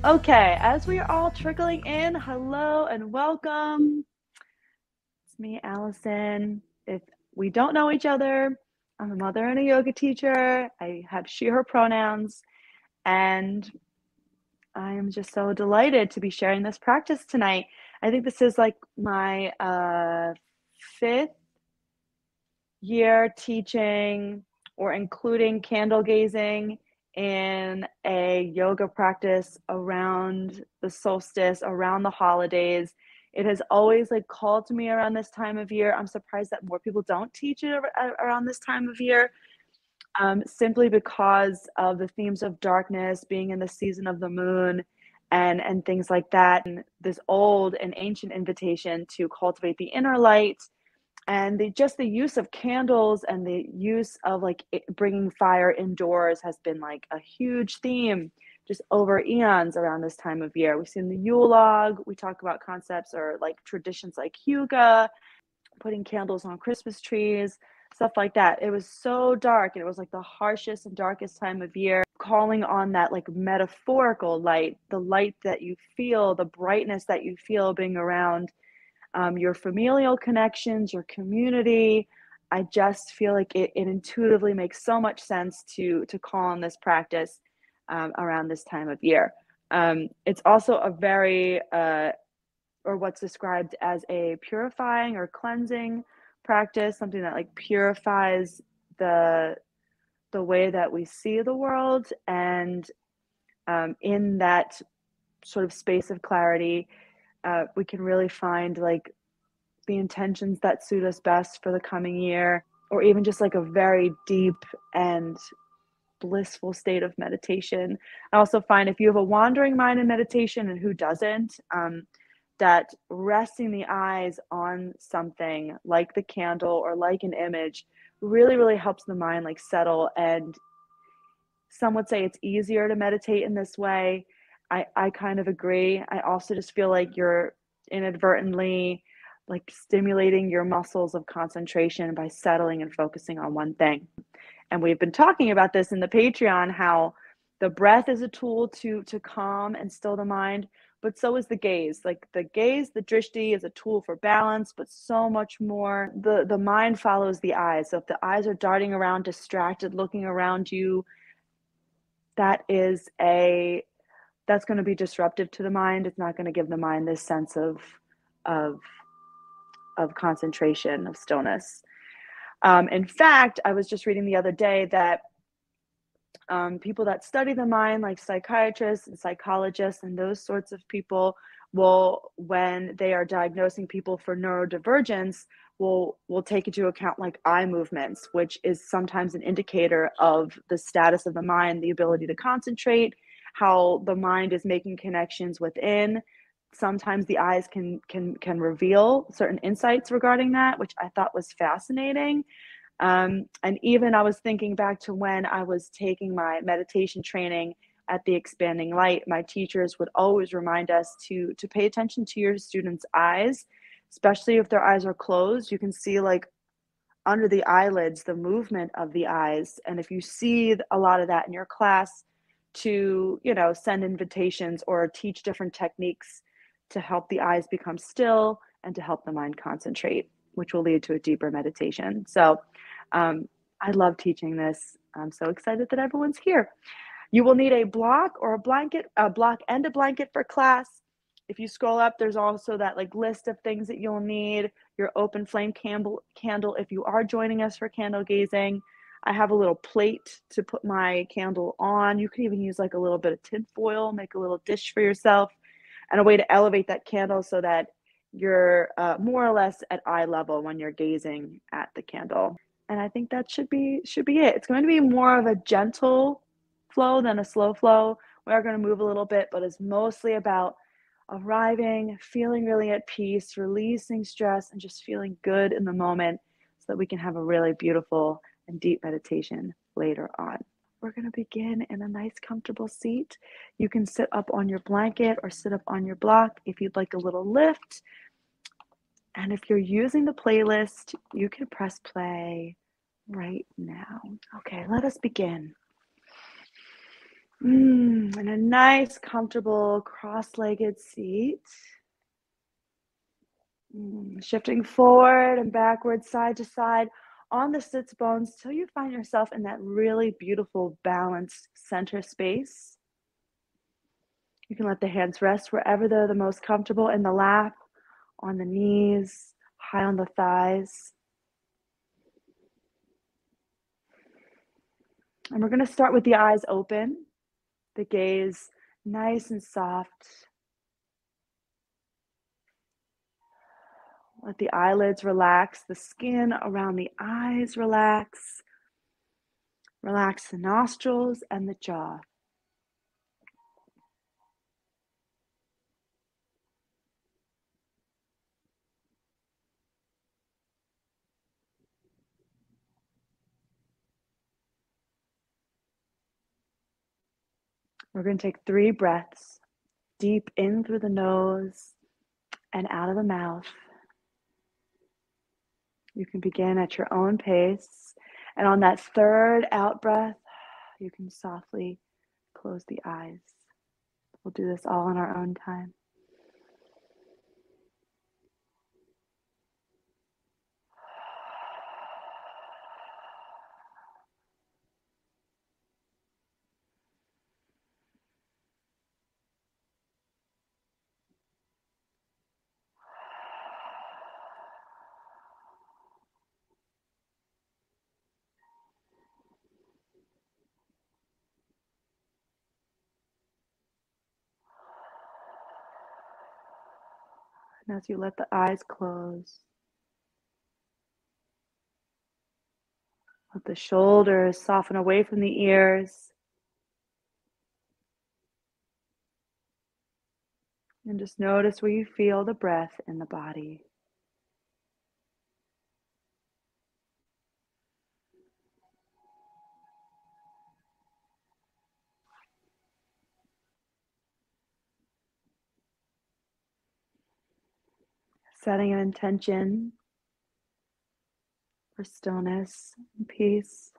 Okay, as we are all trickling in, hello and welcome. It's me, Allison. If we don't know each other, I'm a mother and a yoga teacher. I have she, her pronouns, and I am just so delighted to be sharing this practice tonight. I think this is like my fifth year teaching or including candle gazing in a yoga practice around the solstice, around the holidays. It has always like called to me around this time of year. I'm surprised that more people don't teach it around this time of year, simply because of the themes of darkness, being in the season of the moon, and things like that. And this old and ancient invitation to cultivate the inner light, and just the use of candles and the use of like bringing fire indoors has been like a huge theme just over eons around this time of year. We've seen the Yule log. We talk about concepts or like traditions like hygge, putting candles on Christmas trees, stuff like that. It was so dark, and it was like the harshest and darkest time of year, calling on that like metaphorical light, the light that you feel, the brightness that you feel being around your familial connections, your community. I just feel like it intuitively makes so much sense to call on this practice around this time of year. It's also a very, or what's described as a purifying or cleansing practice, something that like purifies the way that we see the world, and in that sort of space of clarity, we can really find like the intentions that suit us best for the coming year, or even just like a very deep and blissful state of meditation. I also find if you have a wandering mind in meditation, and who doesn't, that resting the eyes on something like the candle or like an image really, really helps the mind like settle. And some would say it's easier to meditate in this way. I kind of agree. I also just feel like you're inadvertently like stimulating your muscles of concentration by settling and focusing on one thing. And we've been talking about this in the Patreon, how the breath is a tool to calm and still the mind, but so is the gaze. Like the gaze, the drishti, is a tool for balance, but so much more. The mind follows the eyes. So if the eyes are darting around, distracted, looking around you, that is that's going to be disruptive to the mind. It's not going to give the mind this sense of concentration, of stillness. In fact, I was just reading the other day that people that study the mind, like psychiatrists and psychologists and those sorts of people, will, when they are diagnosing people for neurodivergence, will take into account like eye movements, which is sometimes an indicator of the status of the mind, the ability to concentrate, how the mind is making connections within. Sometimes the eyes can reveal certain insights regarding that, which I thought was fascinating. And even I was thinking back to when I was taking my meditation training at the Expanding Light. My teachers would always remind us to pay attention to your students' eyes, especially if their eyes are closed. You can see like under the eyelids the movement of the eyes, and if you see a lot of that in your class, to send invitations or teach different techniques to help the eyes become still and to help the mind concentrate, which will lead to a deeper meditation. So I love teaching this. I'm so excited that everyone's here. You will need a block or a blanket, a block and a blanket for class. If you scroll up, there's also that like list of things that you'll need. Your open flame candle if you are joining us for candle gazing. I have a little plate to put my candle on. You can even use like a little bit of tin foil, make a little dish for yourself, and a way to elevate that candle so that you're more or less at eye level when you're gazing at the candle. And I think that should be it. It's going to be more of a gentle flow than a slow flow. We are going to move a little bit, but it's mostly about arriving, feeling really at peace, releasing stress, and just feeling good in the moment so that we can have a really beautiful and deep meditation later on. We're going to begin in a nice, comfortable seat. You can sit up on your blanket or sit up on your block if you'd like a little lift. And if you're using the playlist, you can press play right now. Okay, let us begin. In a nice, comfortable, cross-legged seat. Shifting forward and backwards, side to side on the sits bones till you find yourself in that really beautiful, balanced center space. You can let the hands rest wherever they're the most comfortable, in the lap, on the knees, high on the thighs. And we're going to start with the eyes open, the gaze nice and soft. Let the eyelids relax, the skin around the eyes relax. Relax the nostrils and the jaw. We're going to take 3 breaths, deep in through the nose and out of the mouth. You can begin at your own pace. And on that 3rd out breath, you can softly close the eyes. We'll do this all in our own time. And as you let the eyes close, let the shoulders soften away from the ears. And just notice where you feel the breath in the body. Setting an intention for stillness and peace.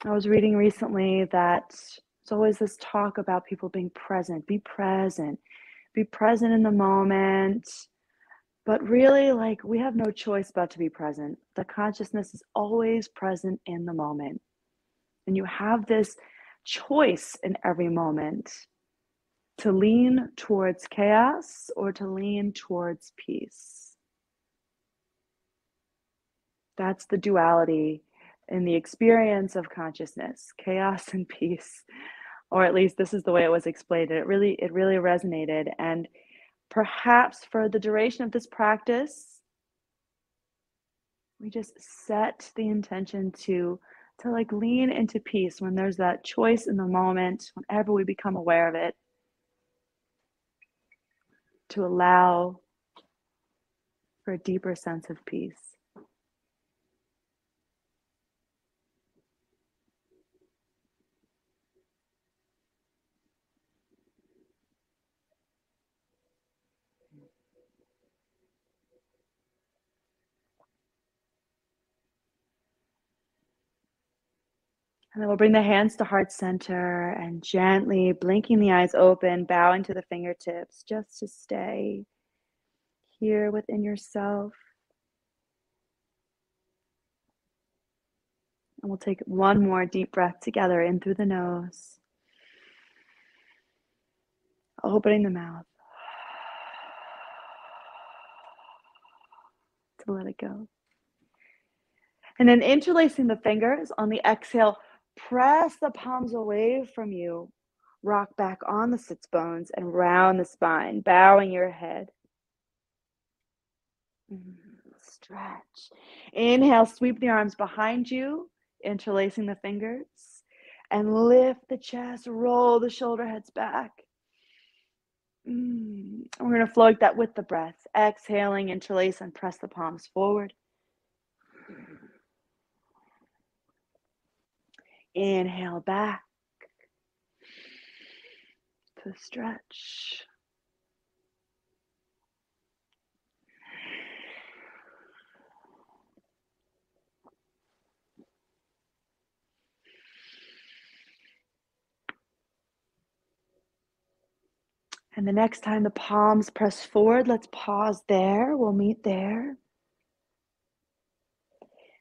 I was reading recently that there's always this talk about people being present. Be present in the moment. But really, like, we have no choice but to be present. The consciousness is always present in the moment. And you have this choice in every moment to lean towards chaos or to lean towards peace. That's the duality in the experience of consciousness, chaos and peace. Or at least this is the way it was explained. It really resonated. And perhaps for the duration of this practice, we just set the intention to like lean into peace when there's that choice in the moment, whenever we become aware of it, to allow for a deeper sense of peace. And then we'll bring the hands to heart center and gently blinking the eyes open, bowing to the fingertips, just to stay here within yourself. And we'll take one more deep breath together in through the nose, opening the mouth to let it go. And then interlacing the fingers on the exhale, press the palms away from you. Rock back on the sits bones and round the spine, bowing your head. Stretch. Inhale, sweep the arms behind you, interlacing the fingers. And lift the chest, roll the shoulder heads back. We're going to flow like that with the breath. Exhaling, interlace, and press the palms forward. Inhale back to stretch. And the next time the palms press forward, let's pause there. We'll meet there.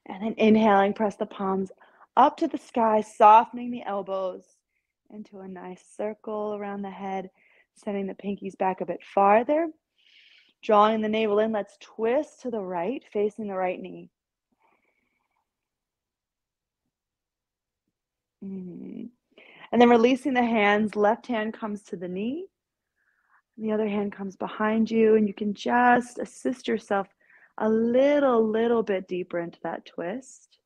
And then inhaling, press the palms up to the sky, softening the elbows into a nice circle around the head, sending the pinkies back a bit farther. Drawing the navel in, let's twist to the right, facing the right knee. And then releasing the hands, left hand comes to the knee, and the other hand comes behind you, and you can just assist yourself a little bit deeper into that twist.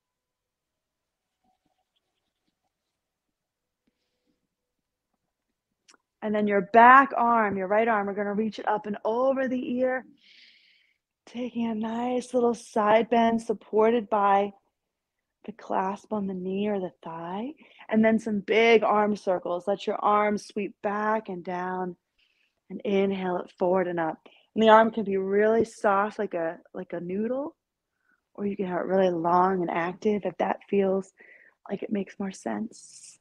And then your back arm, your right arm, we're going to reach it up and over the ear, taking a nice little side bend supported by the clasp on the knee or the thigh, and then some big arm circles. Let your arms sweep back and down, and inhale it forward and up. And the arm can be really soft, like a noodle, or you can have it really long and active if that feels like it makes more sense.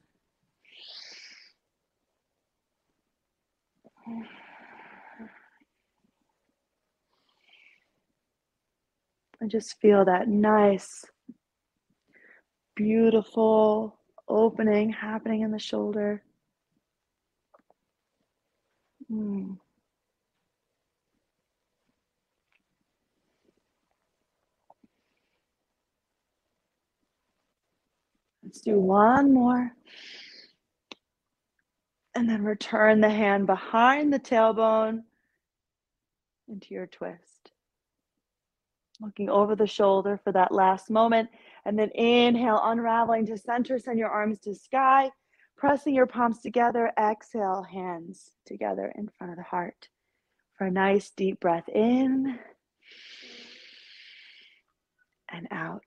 And just feel that nice, beautiful opening happening in the shoulder. Let's do one more. And then return the hand behind the tailbone into your twist. Looking over the shoulder for that last moment. And then inhale, unraveling to center, send your arms to sky, pressing your palms together. Exhale, hands together in front of the heart. For a nice deep breath in and out.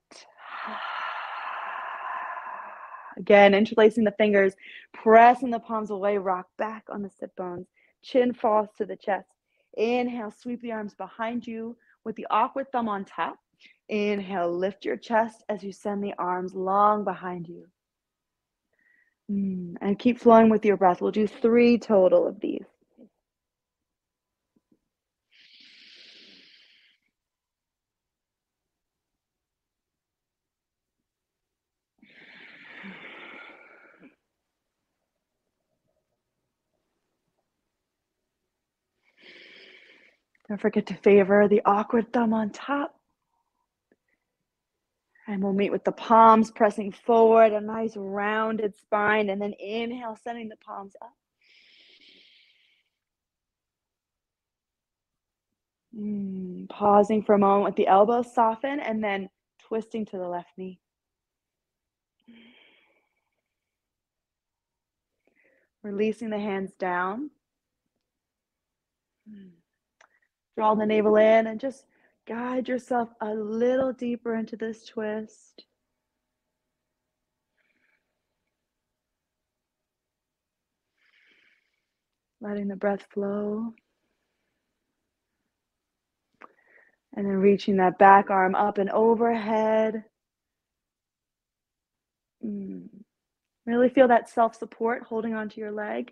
Again, interlacing the fingers, pressing the palms away, rock back on the sit bones. Chin falls to the chest. Inhale, sweep the arms behind you with the awkward thumb on top. Inhale, lift your chest as you send the arms long behind you. And keep flowing with your breath. We'll do 3 total of these. Don't forget to favor the awkward thumb on top. And we'll meet with the palms pressing forward, a nice rounded spine, and then inhale, sending the palms up. Pausing for a moment with the elbows soften, and then twisting to the left knee. Releasing the hands down. Draw the navel in and just guide yourself a little deeper into this twist. Letting the breath flow. And then reaching that back arm up and overhead. Really feel that self-support holding onto your leg.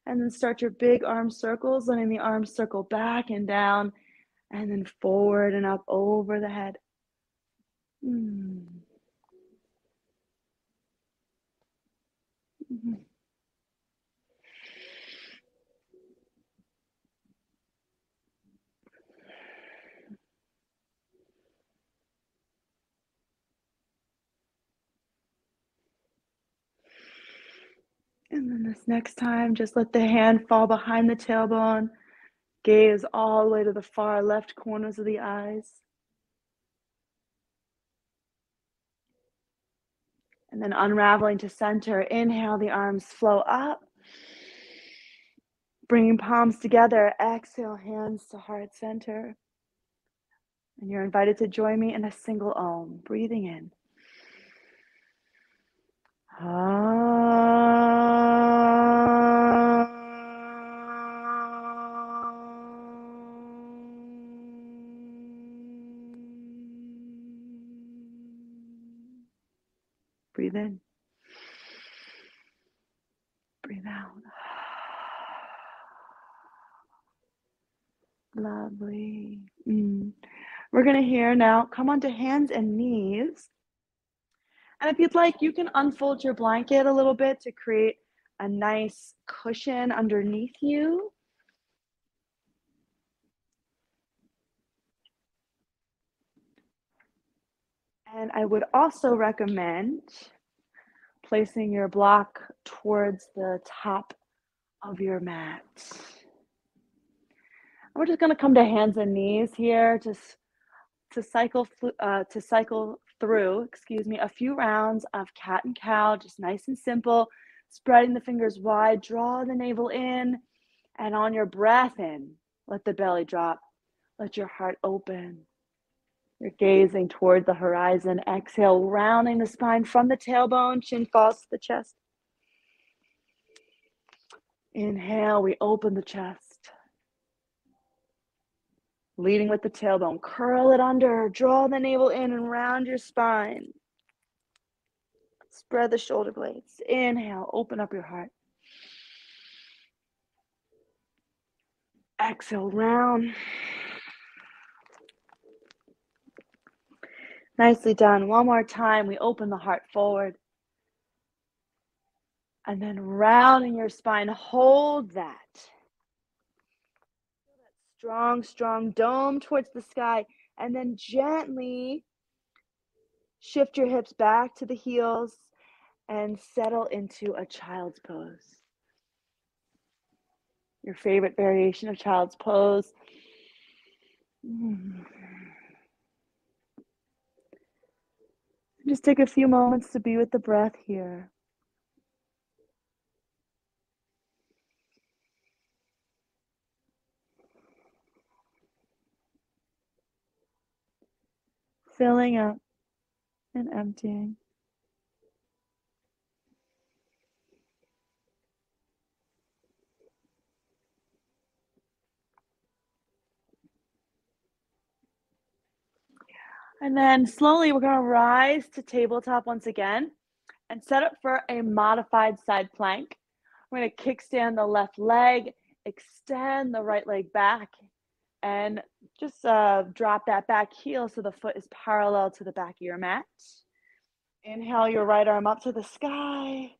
And then start your big arm circles, letting the arms circle back and down, and then forward and up over the head. And then this next time, just let the hand fall behind the tailbone. Gaze all the way to the far left corners of the eyes. And then unraveling to center. Inhale, the arms flow up. Bringing palms together. Exhale, hands to heart center. And you're invited to join me in a single Om. Breathing in. Breathe in. Breathe out. Lovely. We're going to here now come onto hands and knees. And if you'd like, you can unfold your blanket a little bit to create a nice cushion underneath you. And I would also recommend placing your block towards the top of your mat. We're just going to come to hands and knees here, just to cycle through, a few rounds of cat and cow, just nice and simple, spreading the fingers wide, draw the navel in, and on your breath in, let the belly drop, let your heart open. You're gazing toward the horizon. Exhale, rounding the spine from the tailbone, chin falls to the chest. Inhale, we open the chest. Leading with the tailbone, curl it under, draw the navel in and round your spine. Spread the shoulder blades. Inhale, open up your heart. Exhale, round. Nicely done. One more time, we open the heart forward. And then rounding your spine, hold that. Strong, strong dome towards the sky. And then gently shift your hips back to the heels and settle into a child's pose. Your favorite variation of child's pose. Just take a few moments to be with the breath here. Filling up and emptying. And then slowly we're going to rise to tabletop once again and set up for a modified side plank. We're going to kickstand the left leg, extend the right leg back, and just drop that back heel so the foot is parallel to the back of your mat. Inhale your right arm up to the sky.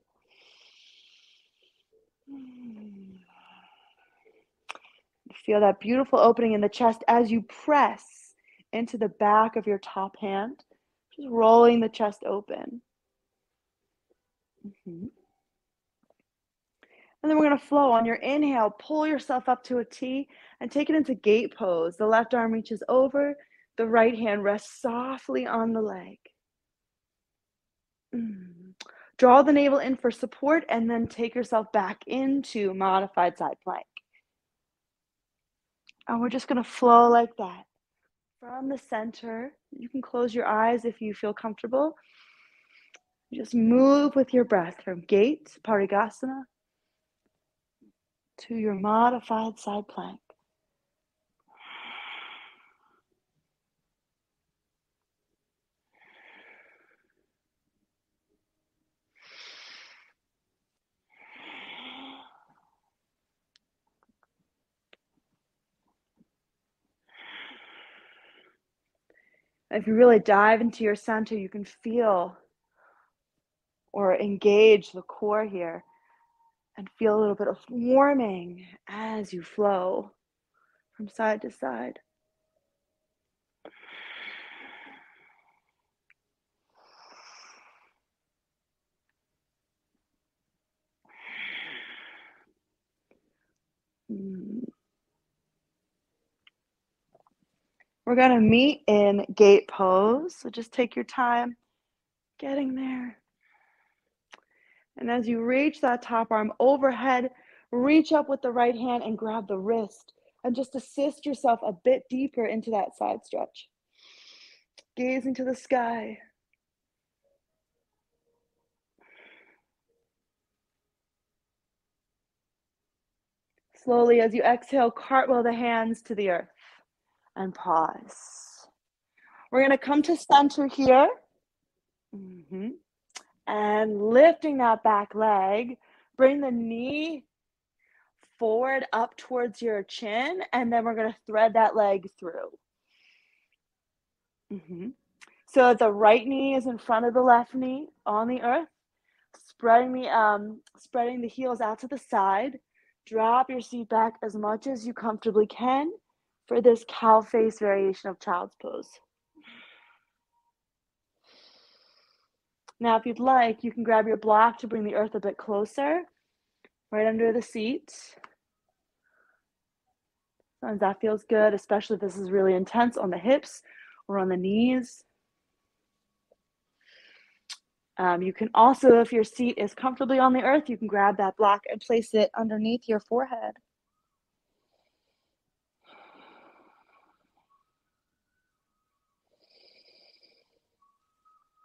Feel that beautiful opening in the chest as you press into the back of your top hand, just rolling the chest open. And then we're going to flow. On your inhale, pull yourself up to a T and take it into gate pose. The left arm reaches over, the right hand rests softly on the leg. Draw the navel in for support and then take yourself back into modified side plank. And we're just going to flow like that. From the center, you can close your eyes if you feel comfortable. Just move with your breath from gate, Parigasana, to your modified side plank. If you really dive into your center, you can feel or engage the core here and feel a little bit of warming as you flow from side to side. We're going to meet in gate pose, so just take your time getting there. And as you reach that top arm overhead, reach up with the right hand and grab the wrist and just assist yourself a bit deeper into that side stretch. Gazing to the sky. Slowly, as you exhale, cartwheel the hands to the earth and pause. We're going to come to center here. And lifting that back leg, bring the knee forward up towards your chin, and then we're gonna thread that leg through. So the right knee is in front of the left knee on the earth, spreading the heels out to the side. Drop your seat back as much as you comfortably can for this cow face variation of child's pose. Now, if you'd like, you can grab your block to bring the earth a bit closer, right under the seat. Sometimes that feels good, especially if this is really intense on the hips or on the knees. You can also, if your seat is comfortably on the earth, you can grab that block and place it underneath your forehead.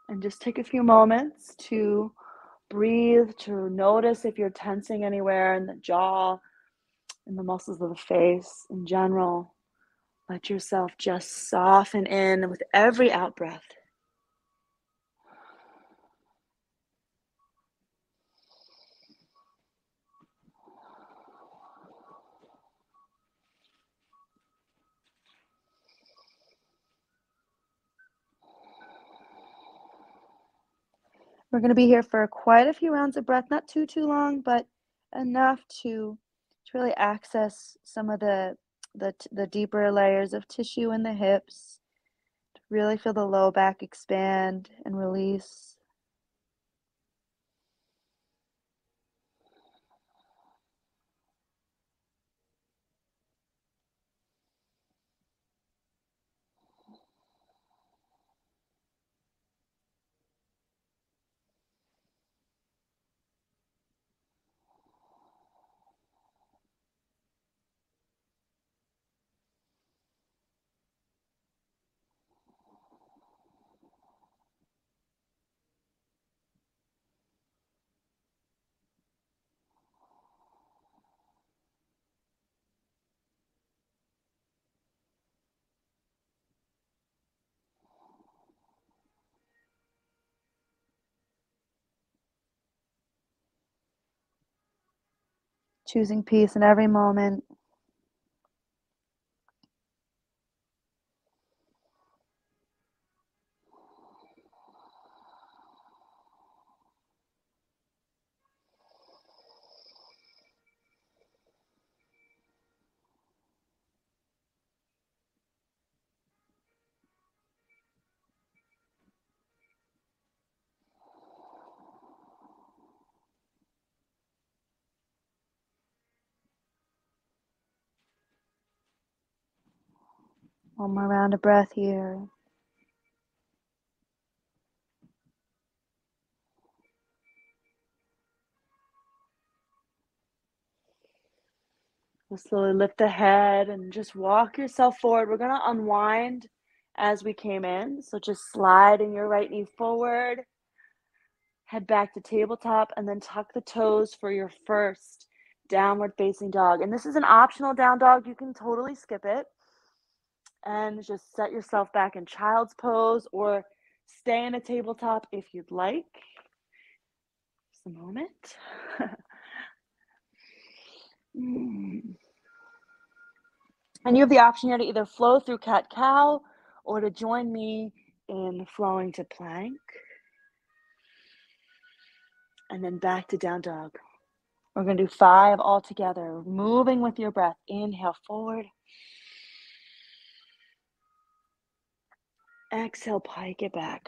And just take a few moments to breathe, to notice if you're tensing anywhere in the jaw, in the muscles of the face in general. Let yourself just soften in with every out breath. We're going to be here for quite a few rounds of breath, not too long, but enough to really access some of the deeper layers of tissue in the hips, to really feel the low back expand and release. Choosing peace in every moment. One more round of breath here. We'll slowly lift the head and just walk yourself forward. We're going to unwind as we came in. So just sliding your right knee forward, head back to tabletop, and then tuck the toes for your first downward facing dog. And this is an optional down dog. You can totally skip it and just set yourself back in child's pose or stay in a tabletop if you'd like. Just a moment. And you have the option here to either flow through cat-cow or to join me in flowing to plank. And then back to down dog. We're going to do 5 all together, moving with your breath. Inhale forward. Exhale, pike it back.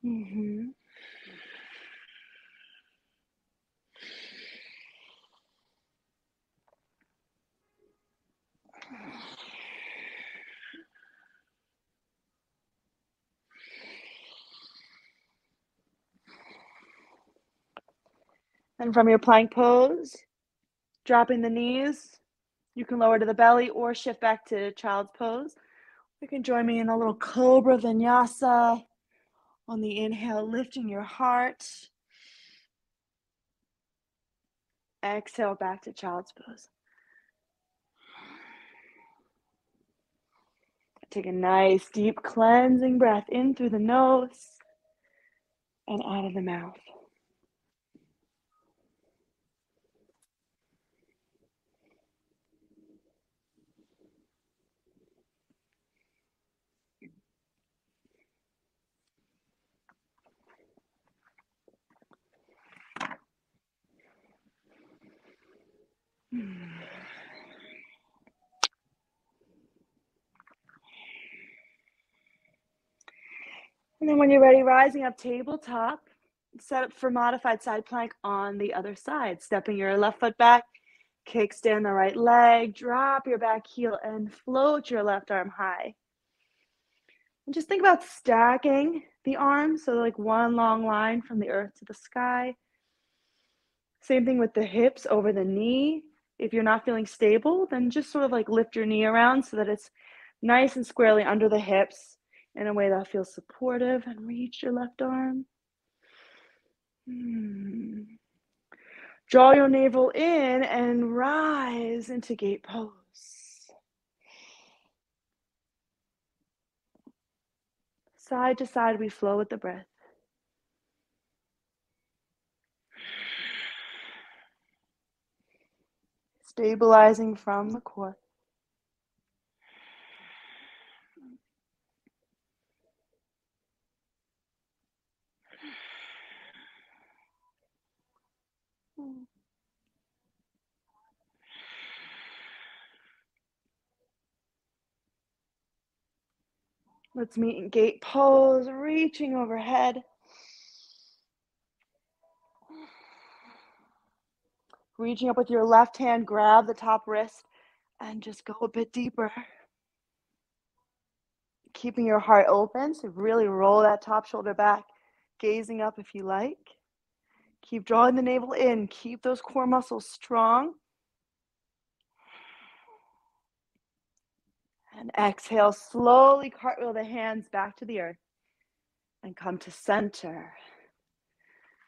And from your plank pose, dropping the knees, you can lower to the belly or shift back to child's pose. You can join me in a little cobra vinyasa. On the inhale, lifting your heart. Exhale, back to child's pose. Take a nice, deep, cleansing breath in through the nose and out of the mouth. And then when you're ready, rising up tabletop, set up for modified side plank on the other side. Stepping your left foot back, kickstand the right leg, drop your back heel and float your left arm high. And just think about stacking the arms, so like one long line from the earth to the sky. Same thing with the hips over the knee. If you're not feeling stable, then just sort of like lift your knee around so that it's nice and squarely under the hips in a way that feels supportive, and reach your left arm. Draw your navel in and rise into gate pose. Side to side, we flow with the breath. Stabilizing from the core. Let's meet in gate pose, reaching overhead. Reaching up with your left hand, grab the top wrist and just go a bit deeper. Keeping your heart open, so really roll that top shoulder back, gazing up if you like. Keep drawing the navel in, keep those core muscles strong. And exhale, slowly cartwheel the hands back to the earth and come to center.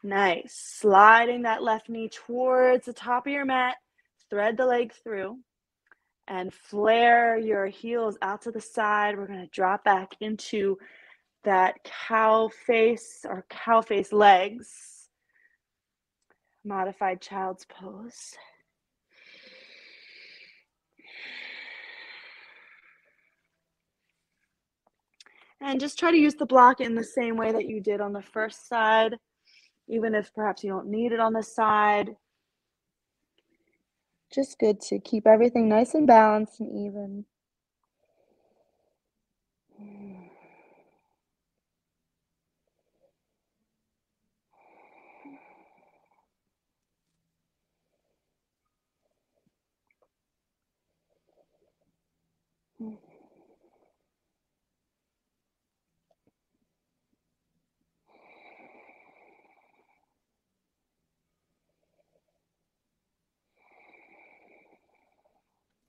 Nice. Sliding that left knee towards the top of your mat, thread the leg through, and flare your heels out to the side. We're going to drop back into that cow face or cow face legs, modified child's pose. And just try to use the block in the same way that you did on the first side, even if perhaps you don't need it on this side. Just good to keep everything nice and balanced and even.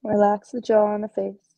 Relax the jaw and the face.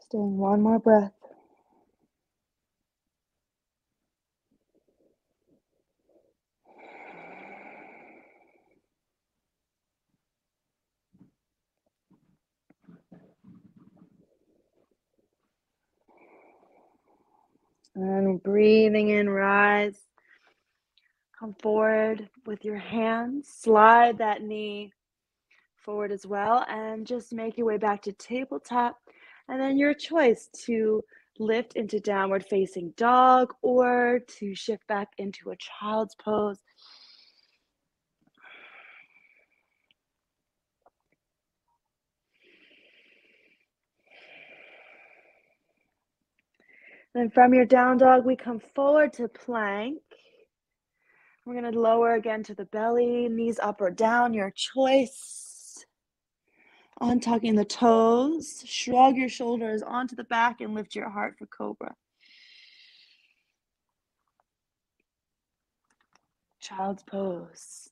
Staying one more breath. And breathing in, rise. Come forward with your hands, slide that knee forward as well, and just make your way back to tabletop. And then your choice to lift into downward facing dog or to shift back into a child's pose. Then from your down dog, we come forward to plank. We're going to lower again to the belly, knees up or down, your choice. Untucking the toes, shrug your shoulders onto the back and lift your heart for cobra. Child's pose.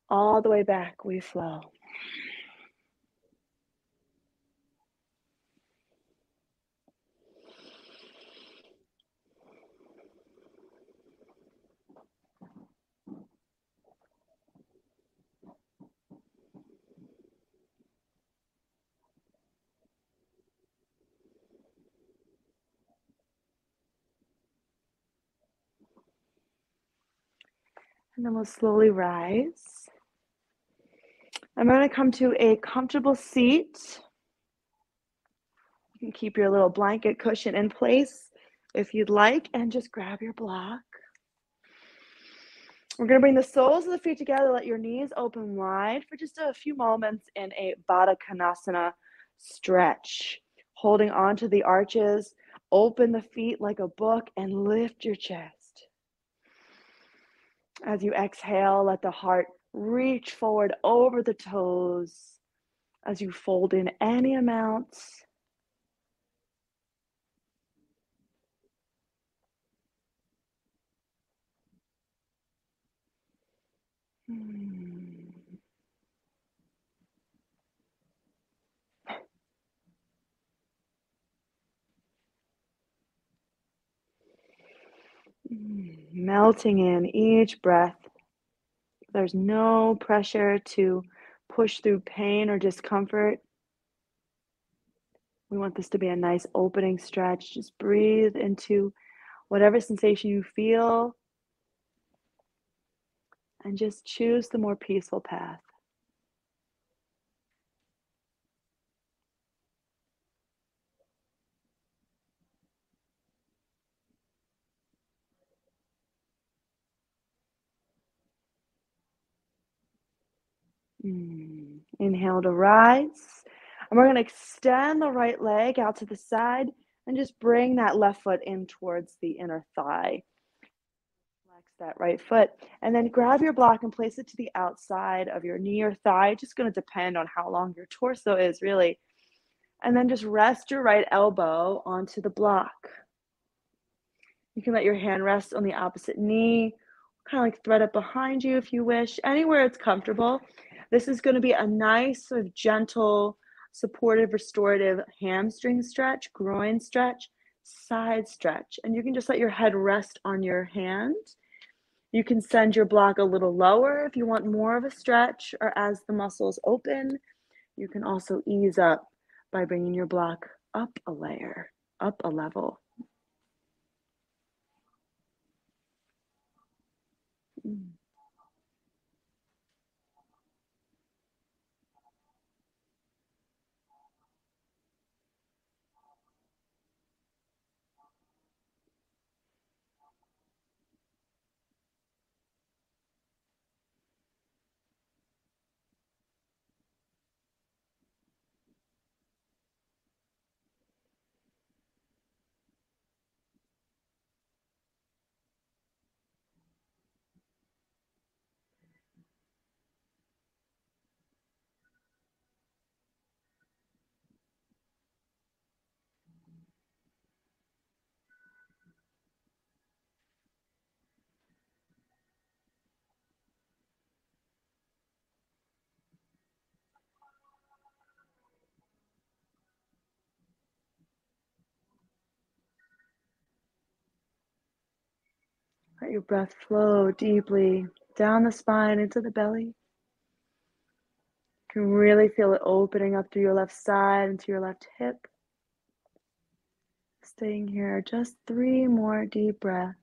All the way back, we flow. And then we'll slowly rise. I'm going to come to a comfortable seat. You can keep your little blanket cushion in place if you'd like, and just grab your block. We're going to bring the soles of the feet together. Let your knees open wide for just a few moments in a Baddha Konasana stretch. Holding onto the arches, open the feet like a book and lift your chest. As you exhale, let the heart reach forward over the toes as you fold in any amount. Melting in each breath. There's no pressure to push through pain or discomfort. We want this to be a nice opening stretch. Just breathe into whatever sensation you feel and just choose the more peaceful path. Inhale to rise. And we're going to extend the right leg out to the side and just bring that left foot in towards the inner thigh. Flex that right foot. And then grab your block and place it to the outside of your knee or thigh. Just going to depend on how long your torso is, really. And then just rest your right elbow onto the block. You can let your hand rest on the opposite knee, kind of like thread it behind you if you wish, anywhere it's comfortable. This is going to be a nice, sort of gentle, supportive, restorative hamstring stretch, groin stretch, side stretch. And you can just let your head rest on your hand. You can send your block a little lower if you want more of a stretch, or as the muscles open, you can also ease up by bringing your block up a layer, up a level. Let your breath flow deeply down the spine into the belly. You can really feel it opening up through your left side into your left hip. Staying here just 3 more deep breaths.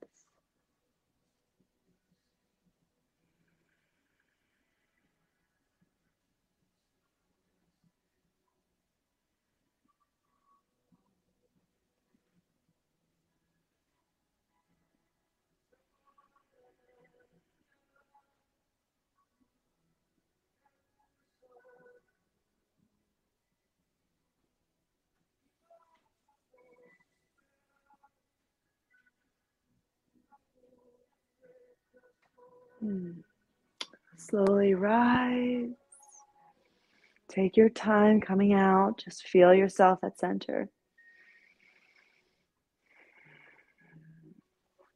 Slowly rise. Take your time coming out. Just feel yourself at center.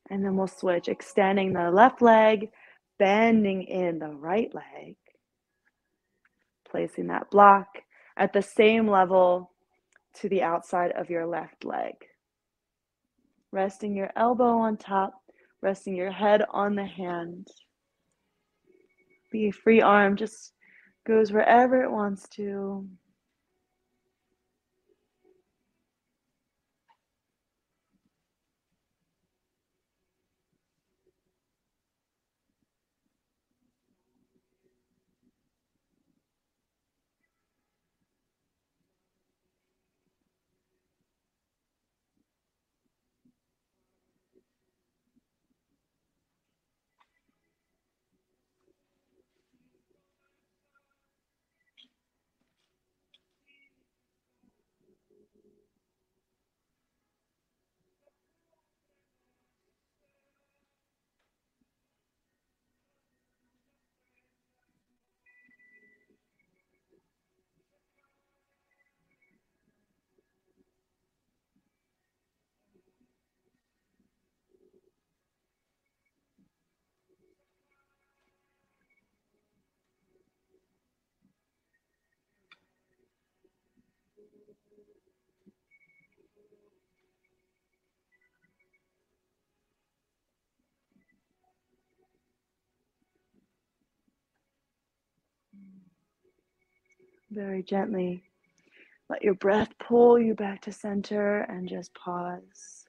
And then we'll switch, extending the left leg, bending in the right leg, placing that block at the same level to the outside of your left leg. Resting your elbow on top, resting your head on the hand. The free arm just goes wherever it wants to. Very gently let your breath pull you back to center and just pause.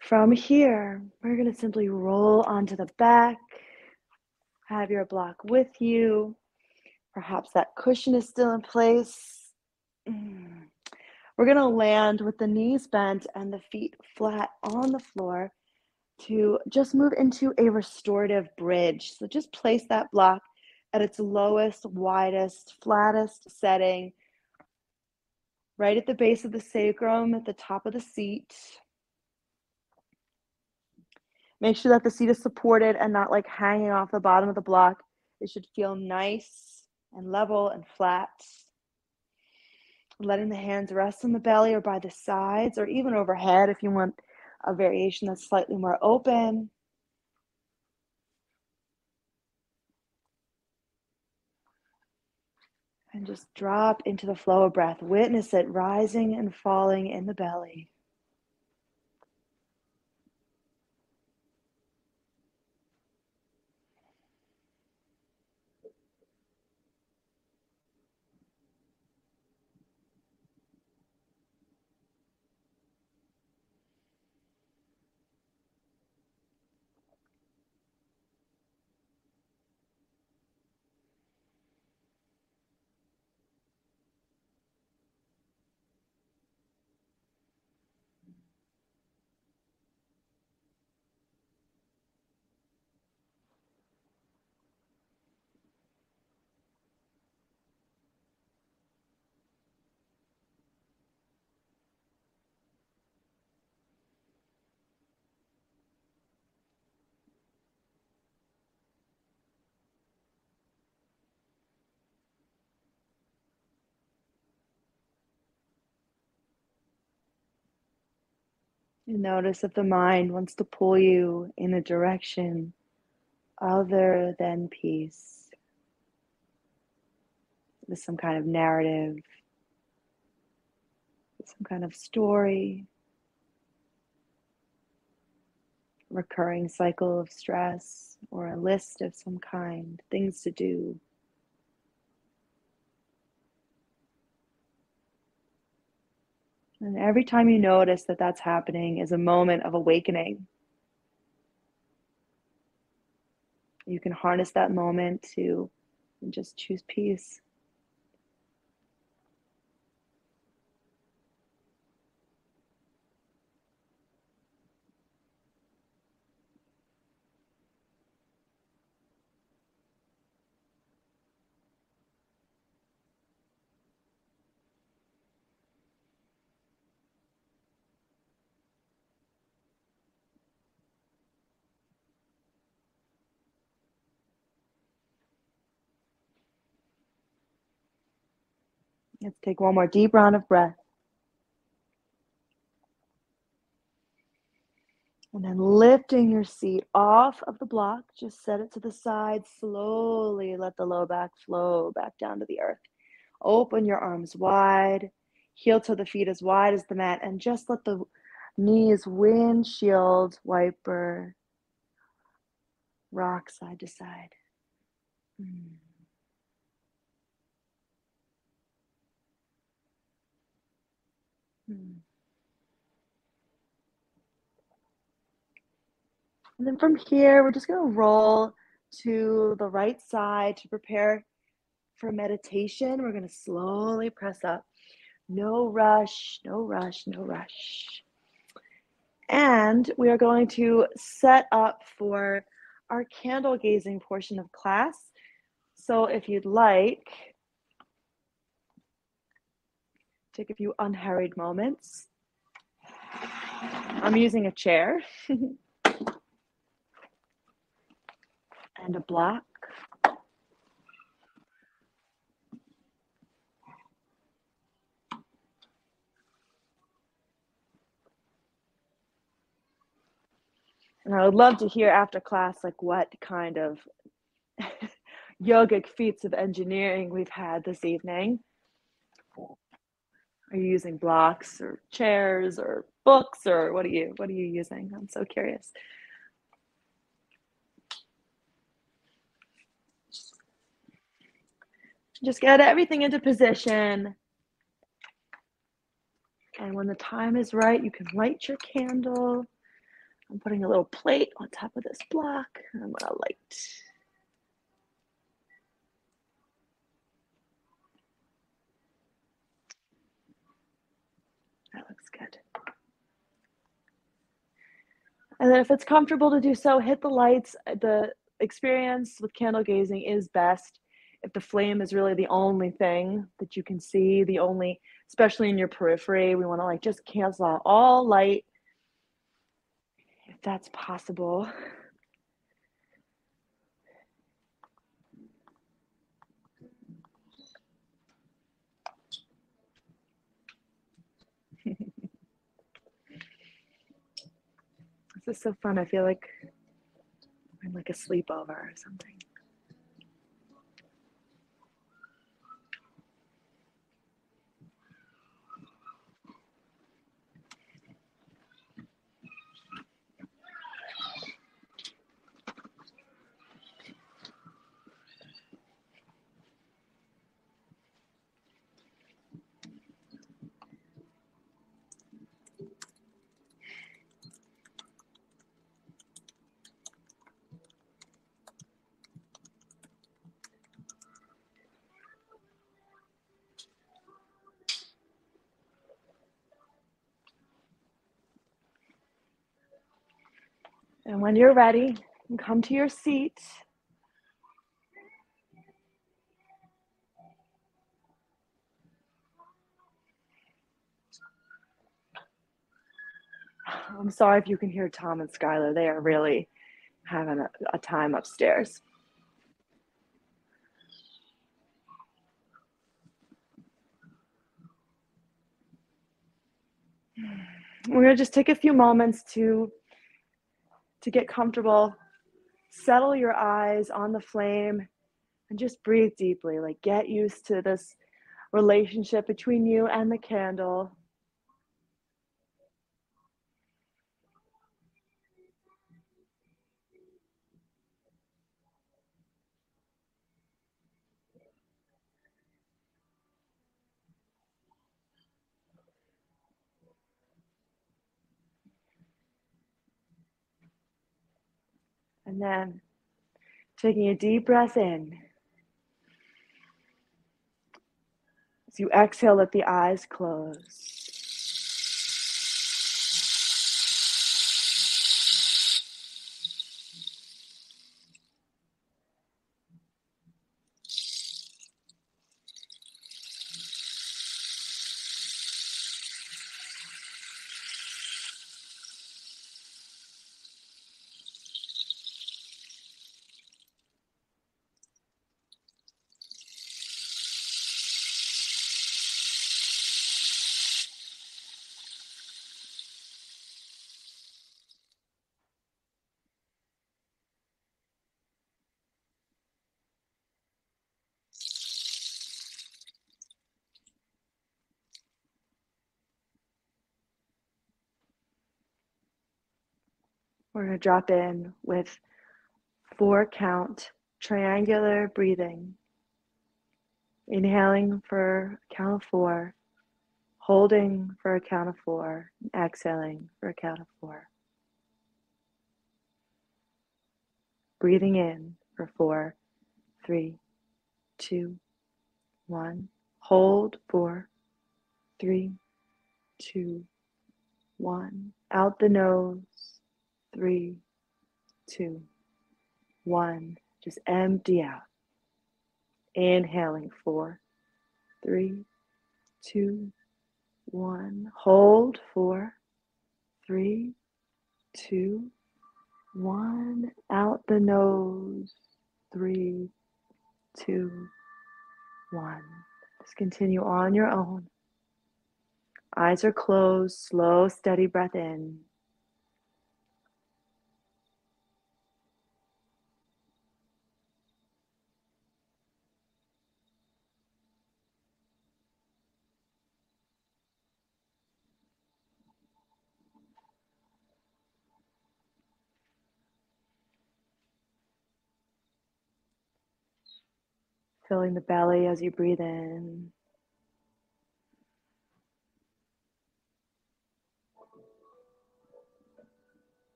From here, we're going to simply roll onto the back, have your block with you. Perhaps that cushion is still in place. We're going to land with the knees bent and the feet flat on the floor to just move into a restorative bridge. So just place that block at its lowest, widest, flattest setting, right at the base of the sacrum, at the top of the seat. Make sure that the seat is supported and not like hanging off the bottom of the block. It should feel nice and level and flat. Letting the hands rest on the belly or by the sides or even overhead if you want a variation that's slightly more open. And just drop into the flow of breath. Witness it rising and falling in the belly. And notice if the mind wants to pull you in a direction other than peace, with some kind of narrative, some kind of story, recurring cycle of stress, or a list of some kind, things to do. And every time you notice that that's happening is a moment of awakening. You can harness that moment to just choose peace. Let's take one more deep round of breath. And then lifting your seat off of the block, just set it to the side. Slowly let the low back flow back down to the earth. Open your arms wide, heel to the feet as wide as the mat, and just let the knees windshield wiper rock side to side. And then from here, we're just going to roll to the right side to prepare for meditation. We're going to slowly press up. No rush, no rush, no rush. And we are going to set up for our candle gazing portion of class. So if you'd like, take a few unhurried moments. I'm using a chair and a block. And I would love to hear after class, like what kind of yogic feats of engineering we've had this evening. Are you using blocks or chairs or books, or what are you using? I'm so curious. Just get everything into position. And when the time is right, you can light your candle. I'm putting a little plate on top of this block, and I'm gonna light. That looks good. And then if it's comfortable to do so, hit the lights. The experience with candle gazing is best if the flame is really the only thing that you can see, especially in your periphery. We want to just cancel out all light if that's possible. This is so fun. I feel like I'm like a sleepover or something. And when you're ready, you come to your seat. I'm sorry if you can hear Tom and Skylar. They are really having a time upstairs. We're going to just take a few moments to get comfortable. Settle your eyes on the flame and just breathe deeply. Get used to this relationship between you and the candle. And then taking a deep breath in. As you exhale, let the eyes close. We're going to drop in with 4 count triangular breathing. Inhaling for a count of 4, holding for a count of 4, and exhaling for a count of 4. Breathing in for 4, 3, 2, 1. Hold 4, 3, 2, 1. Out the nose, 3, 2, 1. Just empty out. Inhaling 4, 3, 2, 1. Hold 4, 3, 2, 1. Out the nose, 3, 2, 1. Just continue on your own. Eyes are closed. Slow, steady breath in. Filling the belly as you breathe in.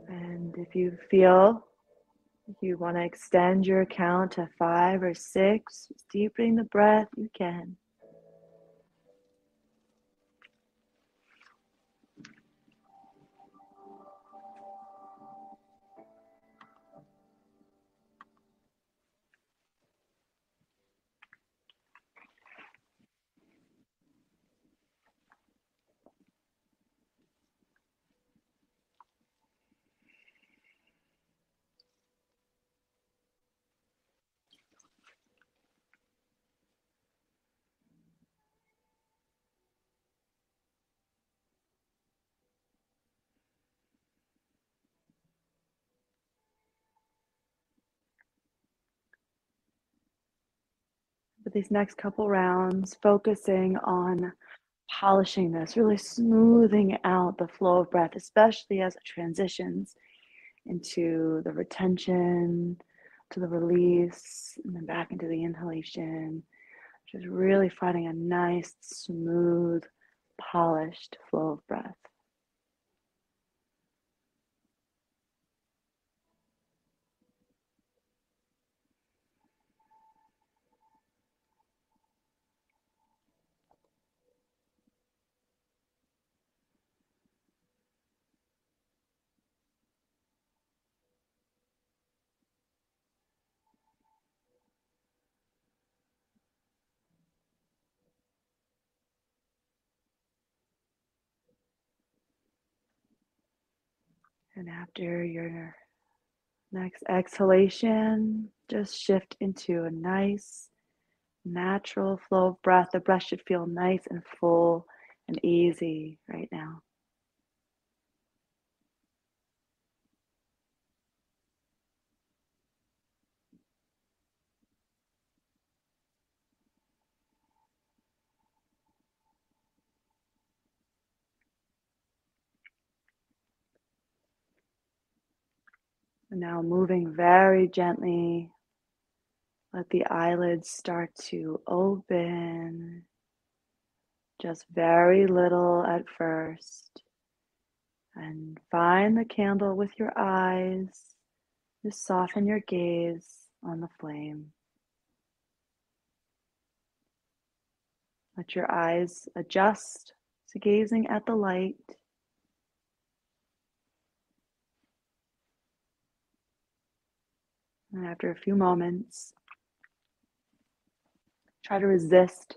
And if you feel you want to extend your count to 5 or 6, just deepening the breath, you can. But these next couple rounds, focusing on polishing this, really smoothing out the flow of breath, especially as it transitions into the retention, to the release, and then back into the inhalation. Just really finding a nice, smooth, polished flow of breath. And after your next exhalation, just shift into a nice, natural flow of breath. The breath should feel nice and full and easy right now. And now moving very gently, let the eyelids start to open, just very little at first. And find the candle with your eyes. Just soften your gaze on the flame. Let your eyes adjust to gazing at the light. And after a few moments, try to resist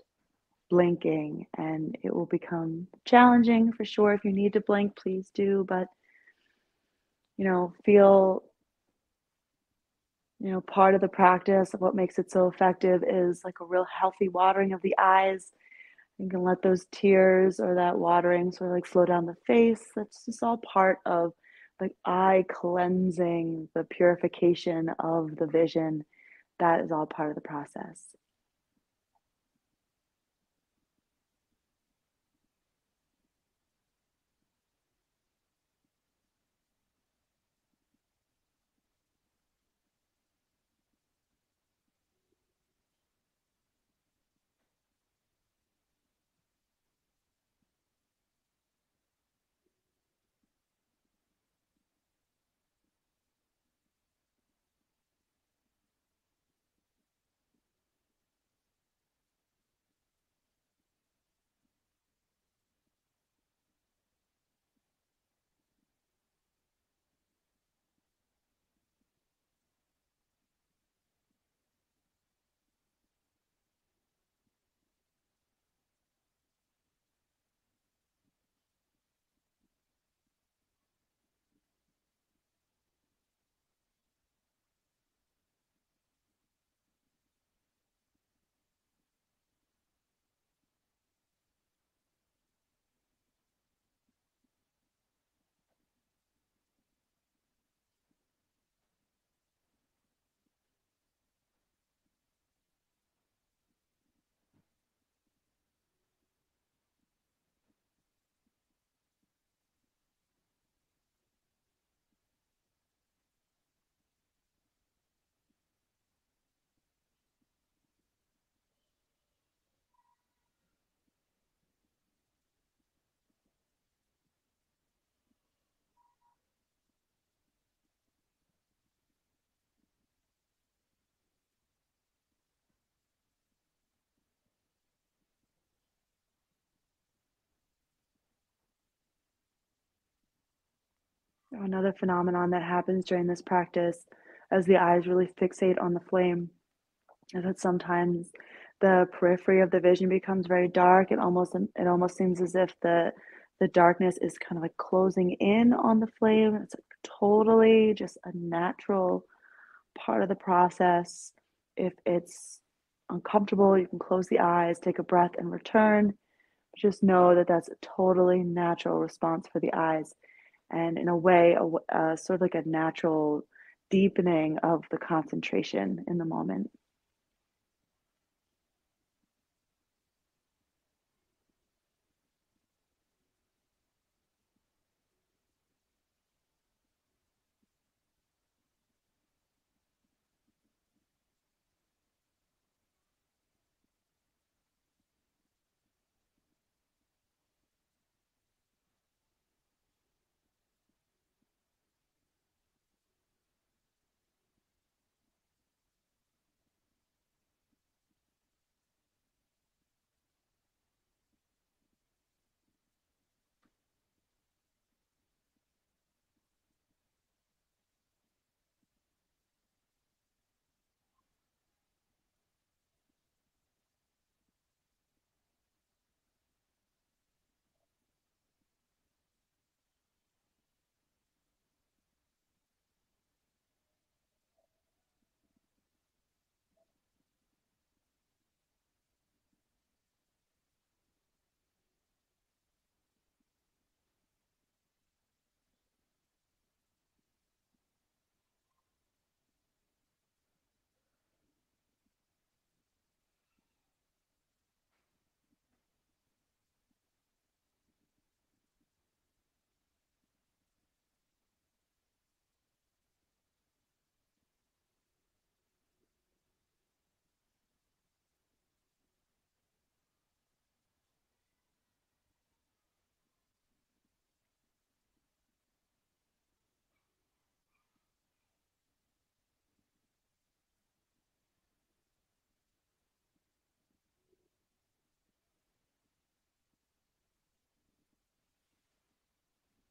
blinking, and it will become challenging for sure. If you need to blink, please do, but feel part of the practice of what makes it so effective is like a real healthy watering of the eyes You can let those tears or that watering sort of like flow down the face. That's just all part of like eye cleansing, the purification of the vision. That is all part of the process. Another phenomenon that happens during this practice as the eyes really fixate on the flame is that sometimes the periphery of the vision becomes very dark. It almost seems as if the darkness is kind of like closing in on the flame. It's like totally just a natural part of the process. If it's uncomfortable, you can close the eyes, take a breath, and return. Just know that that's a totally natural response for the eyes, and in a way, sort of like a natural deepening of the concentration in the moment.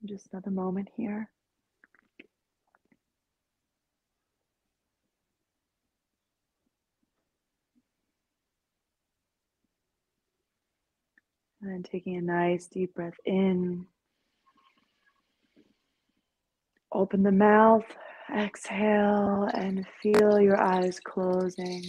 Just another moment here. And then taking a nice deep breath in. Open the mouth, exhale, and feel your eyes closing.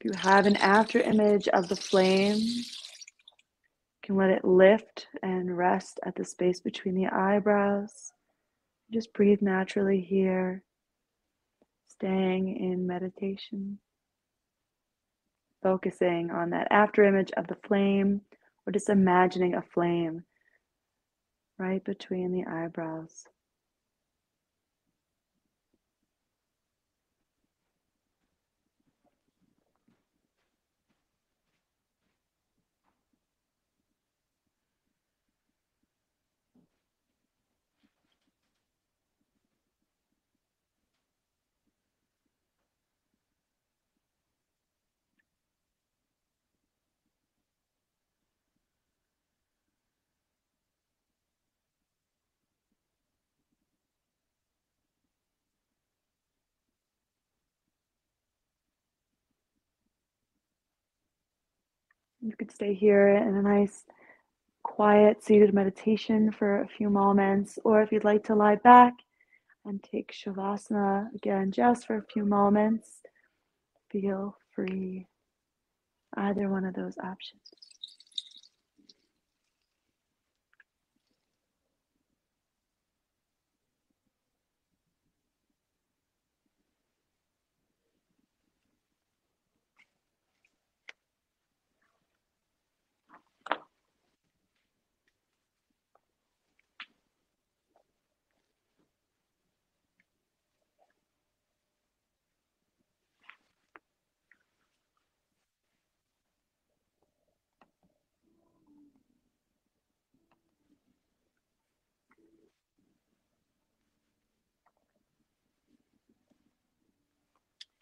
you have an after image of the flame, you can let it lift and rest at the space between the eyebrows. Just breathe naturally here, staying in meditation, focusing on that after image of the flame, or just imagining a flame right between the eyebrows. You could stay here in a nice, quiet, seated meditation for a few moments, or if you'd like to lie back and take Shavasana again just for a few moments, feel free. Either one of those options.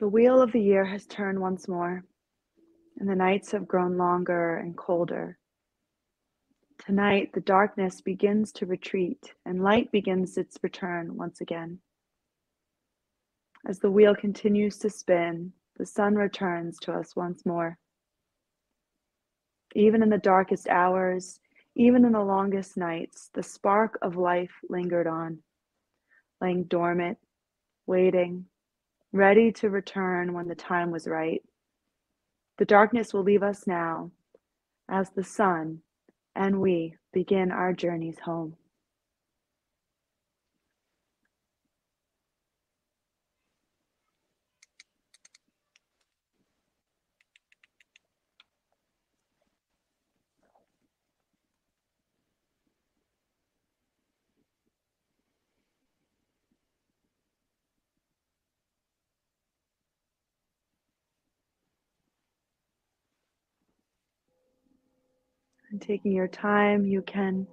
The wheel of the year has turned once more, and the nights have grown longer and colder. Tonight, the darkness begins to retreat, and light begins its return once again. As the wheel continues to spin, the sun returns to us once more. Even in the darkest hours, even in the longest nights, the spark of life lingered on, laying dormant, waiting, ready to return when the time was right. The darkness will leave us now, as the sun and we begin our journeys home. And taking your time, you can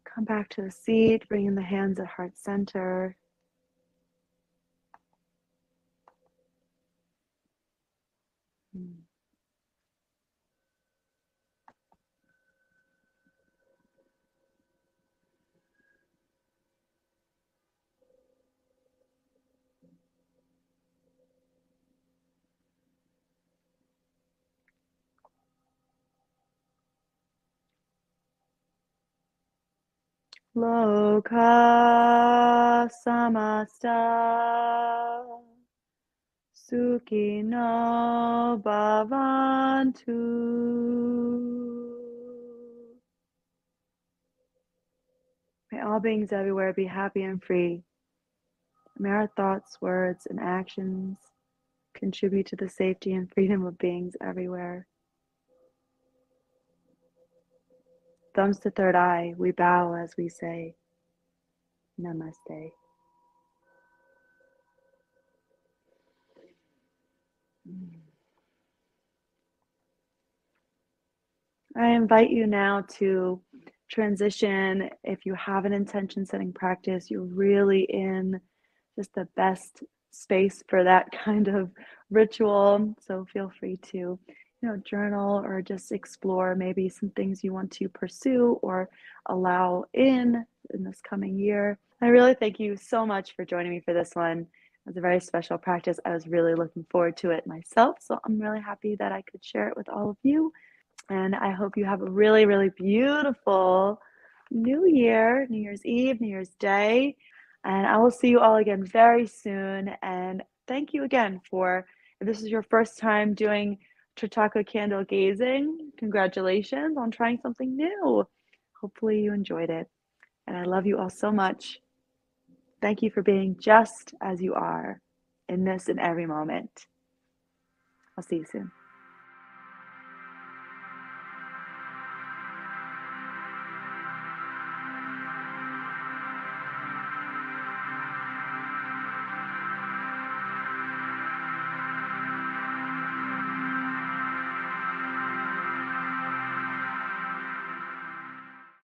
come back to the seat, bringing the hands at heart center. Loka samasta sukhino bhavantu. May all beings everywhere be happy and free. May our thoughts, words, and actions contribute to the safety and freedom of beings everywhere. Thumbs to third eye, we bow as we say, Namaste. I invite you now to transition. If you have an intention setting practice, you're really in just the best space for that kind of ritual. So feel free to, journal or just explore maybe some things you want to pursue or allow in this coming year. I really thank you so much for joining me for this one. It was a very special practice. I was really looking forward to it myself. So I'm really happy that I could share it with all of you. And I hope you have a really, really beautiful New Year, New Year's Eve, New Year's Day. And I will see you all again very soon. And thank you again for If this is your first time doing Tritaka candle gazing, congratulations on trying something new. Hopefully you enjoyed it. And I love you all so much. Thank you for being just as you are in this and every moment. I'll see you soon.